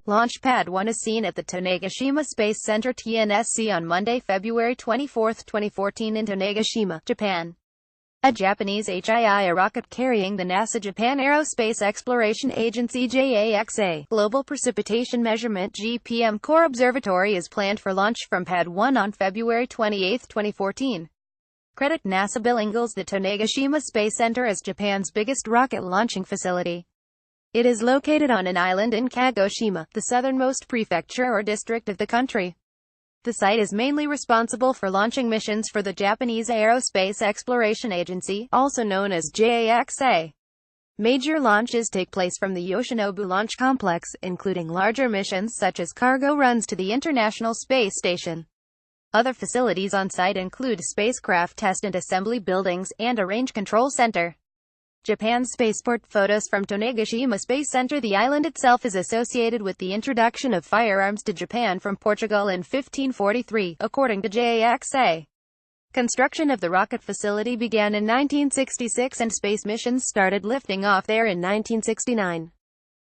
Launch Pad 1 is seen at the Tanegashima Space Center TNSC on Monday, February 24, 2014 in Tanegashima, Japan. A Japanese HIIA rocket carrying the NASA Japan Aerospace Exploration Agency JAXA Global Precipitation Measurement GPM Core Observatory is planned for launch from Pad 1 on February 28, 2014. Credit NASA Billingles. The Tanegashima Space Center is Japan's biggest rocket launching facility. It is located on an island in Kagoshima, the southernmost prefecture or district of the country. The site is mainly responsible for launching missions for the Japanese Aerospace Exploration Agency, also known as JAXA. Major launches take place from the Yoshinobu Launch Complex, including larger missions such as cargo runs to the International Space Station. Other facilities on site include spacecraft test and assembly buildings, and a range control center. Japan's spaceport. Photos from Tanegashima Space Center. The island itself is associated with the introduction of firearms to Japan from Portugal in 1543, according to JAXA. Construction of the rocket facility began in 1966 and space missions started lifting off there in 1969.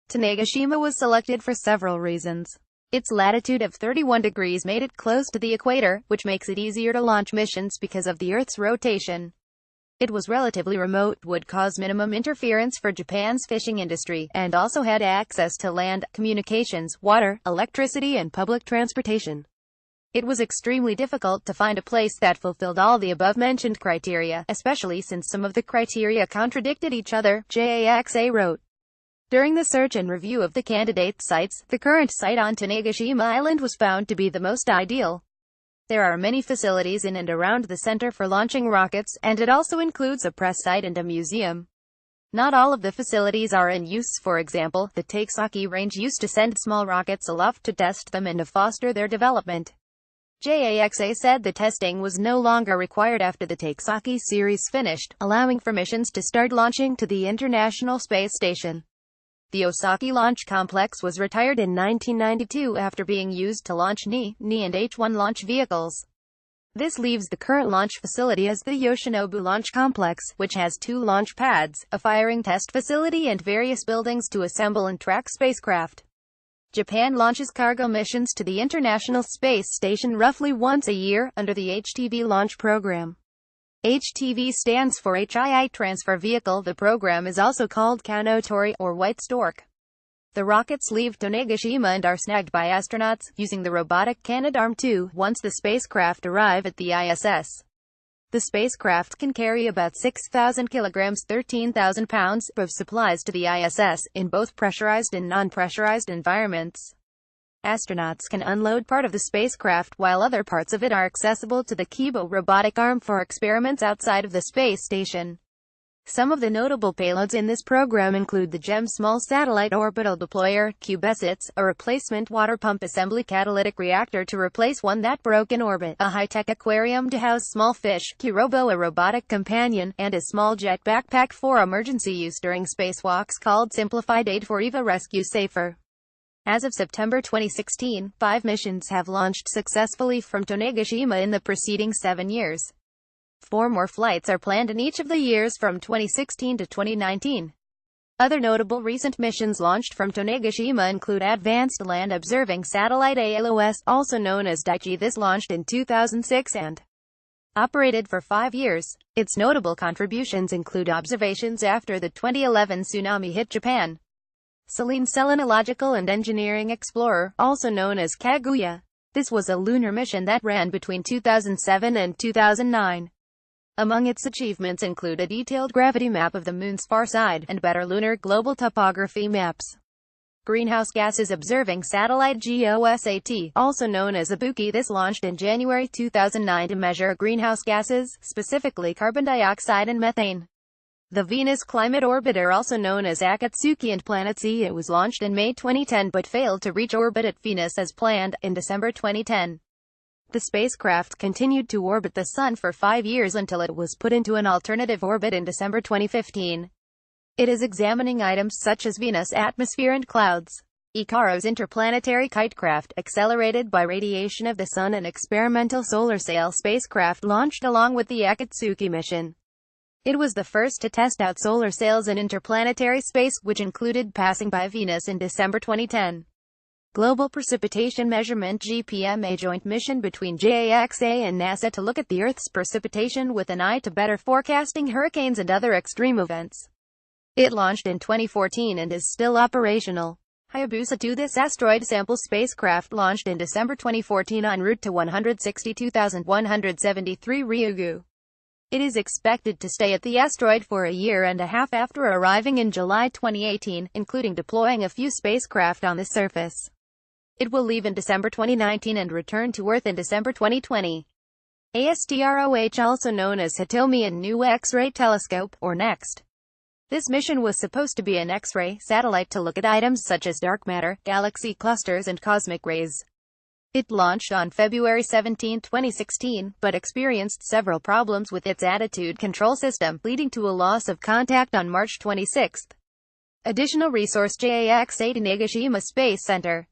Tanegashima was selected for several reasons. Its latitude of 31 degrees made it close to the equator, which makes it easier to launch missions because of the Earth's rotation. It was relatively remote, would cause minimum interference for Japan's fishing industry, and also had access to land, communications, water, electricity and public transportation. It was extremely difficult to find a place that fulfilled all the above-mentioned criteria, especially since some of the criteria contradicted each other, JAXA wrote. During the search and review of the candidate sites, the current site on Tanegashima Island was found to be the most ideal. There are many facilities in and around the center for launching rockets, and it also includes a press site and a museum. Not all of the facilities are in use. For example, the Takesaki range used to send small rockets aloft to test them and to foster their development. JAXA said the testing was no longer required after the Takesaki series finished, allowing for missions to start launching to the International Space Station. The Osaki Launch Complex was retired in 1992 after being used to launch NI and H-1 launch vehicles. This leaves the current launch facility as the Yoshinobu Launch Complex, which has 2 launch pads, a firing test facility and various buildings to assemble and track spacecraft. Japan launches cargo missions to the International Space Station roughly once a year, under the HTV launch program. HTV stands for HII Transfer Vehicle. The program is also called Kanotori, or White Stork. The rockets leave Tanegashima and are snagged by astronauts, using the robotic Canadarm2, once the spacecraft arrive at the ISS. The spacecraft can carry about 6,000 kilograms (13,000 pounds) of supplies to the ISS, in both pressurized and non-pressurized environments. Astronauts can unload part of the spacecraft while other parts of it are accessible to the Kibo robotic arm for experiments outside of the space station. Some of the notable payloads in this program include the GEM Small Satellite Orbital Deployer, CubeSats, a replacement water pump assembly catalytic reactor to replace one that broke in orbit, a high-tech aquarium to house small fish, Kurobo, a robotic companion, and a small jet backpack for emergency use during spacewalks called Simplified Aid for EVA Rescue Safer. As of September 2016, 5 missions have launched successfully from Tanegashima in the preceding 7 years. 4 more flights are planned in each of the years from 2016 to 2019. Other notable recent missions launched from Tanegashima include Advanced Land Observing Satellite ALOS, also known as Daiichi. This launched in 2006 and operated for 5 years. Its notable contributions include observations after the 2011 tsunami hit Japan. Selene Selenological and Engineering Explorer, also known as Kaguya. This was a lunar mission that ran between 2007 and 2009. Among its achievements include a detailed gravity map of the Moon's far side, and better lunar global topography maps. Greenhouse Gases Observing Satellite GOSAT, also known as Ibuki. This launched in January 2009 to measure greenhouse gases, specifically carbon dioxide and methane. The Venus Climate Orbiter, also known as Akatsuki and Planet C. It was launched in May 2010 but failed to reach orbit at Venus as planned, in December 2010. The spacecraft continued to orbit the Sun for 5 years until it was put into an alternative orbit in December 2015. It is examining items such as Venus' atmosphere and clouds. Ikaro's interplanetary kitecraft, accelerated by radiation of the Sun, an experimental solar sail spacecraft launched along with the Akatsuki mission. It was the first to test out solar sails in interplanetary space, which included passing by Venus in December 2010. Global Precipitation Measurement (GPM), a joint mission between JAXA and NASA to look at the Earth's precipitation with an eye to better forecasting hurricanes and other extreme events. It launched in 2014 and is still operational. Hayabusa 2. This asteroid sample spacecraft launched in December 2014 en route to 162,173 Ryugu. It is expected to stay at the asteroid for a year and a half after arriving in July 2018, including deploying a few spacecraft on the surface. It will leave in December 2019 and return to Earth in December 2020. ASTROH, also known as Hitomi New X-ray Telescope, or NEXT. This mission was supposed to be an X-ray satellite to look at items such as dark matter, galaxy clusters and cosmic rays. It launched on February 17, 2016, but experienced several problems with its attitude control system, leading to a loss of contact on March 26. Additional resource: JAXA Tanegashima Space Center